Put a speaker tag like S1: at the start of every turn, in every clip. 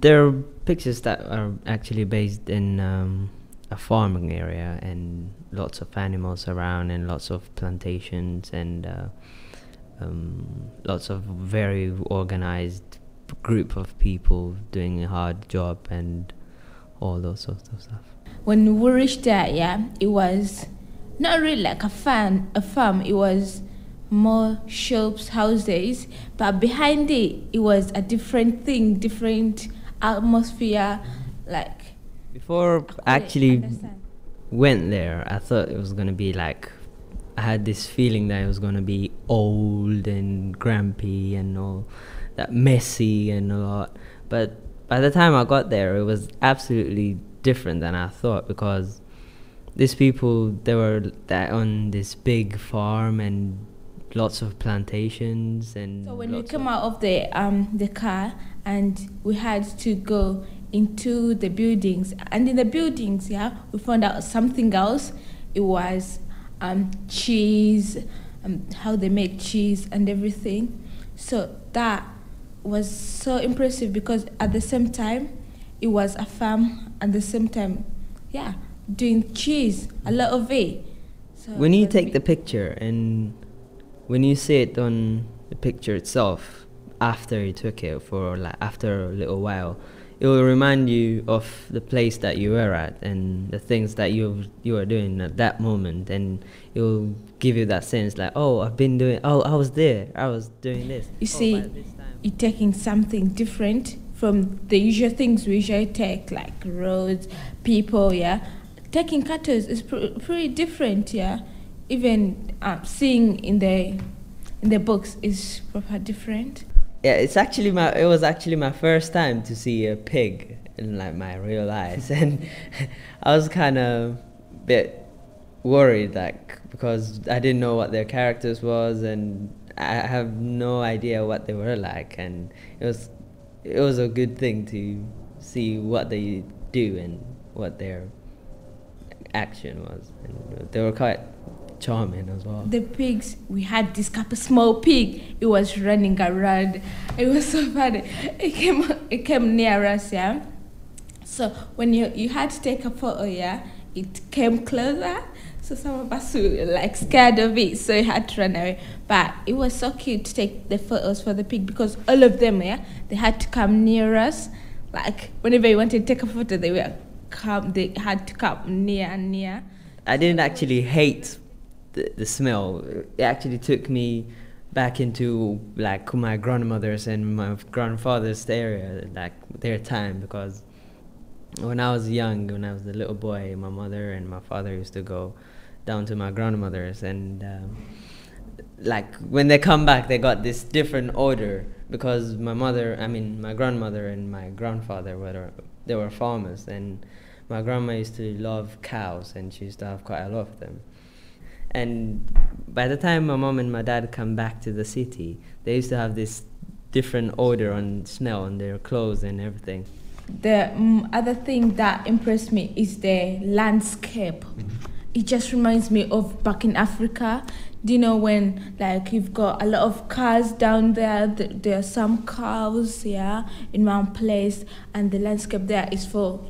S1: There are pictures that are actually based in a farming area and lots of animals around and lots of plantations and lots of very organized group of people doing a hard job and all those sorts of stuff.
S2: When we reached there, yeah, it was not really like a farm. It was more shops, houses, but behind it, it was a different thing, different atmosphere. Like
S1: Before I actually went there, I thought it was gonna be like, I had this feeling that it was gonna be old and grumpy and all that, messy and a lot. But by the time I got there, it was absolutely different than I thought, because these people, they were on this big farm and lots of plantations. And
S2: so when we came out of the car, and we had to go into the buildings, and in the buildings, yeah, we found out something else. It was cheese, how they make cheese and everything. So that was so impressive, because at the same time it was a farm, at the same time, yeah, doing cheese, a lot of it. So
S1: when you take the picture and when you see it on the picture itself, after you took it, for like after a little while, it will remind you of the place that you were at and the things that you were doing at that moment, and it will give you that sense like, oh, I've been doing, oh, I was there, I was doing this.
S2: You see, you're taking something different from the usual things we usually take, like roads, people, yeah. Taking cattle is pretty different, yeah. Even seeing in the books is proper different.
S1: Yeah, it was actually my first time to see a pig in like my real eyes, and I was kind of a bit worried, like, because I didn't know what their characters was, and I have no idea what they were like, and it was a good thing to see what they do and what their action was, and they were quite charming as well.
S2: The pigs, we had this couple small pig. It was running around. It was so funny. It came near us, yeah. So when you had to take a photo, yeah, it came closer. So some of us were like scared of it, so you had to run away. But it was so cute to take the photos for the pig, because all of them, yeah, they had to come near us. Like whenever you wanted to take a photo, they had to come near.
S1: I didn't actually hate the smell. It actually took me back into like my grandmother's and my grandfather's area, like their time, because when I was young, when I was a little boy, my mother and my father used to go down to my grandmother's, and like when they come back, they got this different odor, because my grandmother and my grandfather they were farmers, and my grandma used to love cows, and she used to have quite a lot of them. And by the time my mom and my dad come back to the city, they used to have this different odor and smell on their clothes and everything.
S2: The other thing that impressed me is the landscape. It just reminds me of back in Africa. Do you know when like you've got a lot of cars down there? There are some cows, yeah, in one place, and the landscape there is for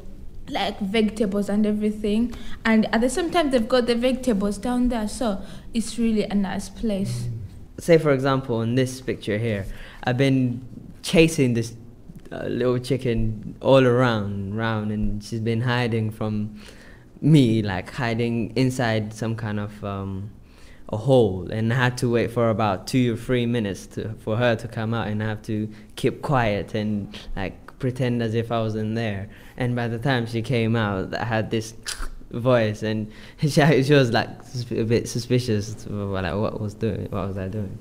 S2: like vegetables and everything, and at the same time they've got the vegetables down there, so it's really a nice place.
S1: Say for example, in this picture here, I've been chasing this little chicken all around, and she's been hiding from me, like hiding inside some kind of a hole, and I had to wait for about 2 or 3 minutes for her to come out, and I have to keep quiet and like pretend as if I was in there. And by the time she came out, I had this voice, and she was like a bit suspicious, like what was I doing?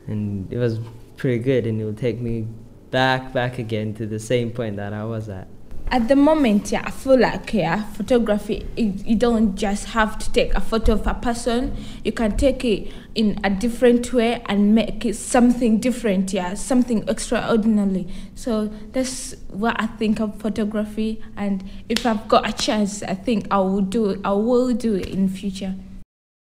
S1: And it was pretty good, and it would take me back again to the same point that I was at.
S2: At the moment, yeah, I feel like, yeah, photography, you don't just have to take a photo of a person. You can take it in a different way and make it something different, yeah, something extraordinary. So that's what I think of photography, and if I've got a chance, I think I will do it in future.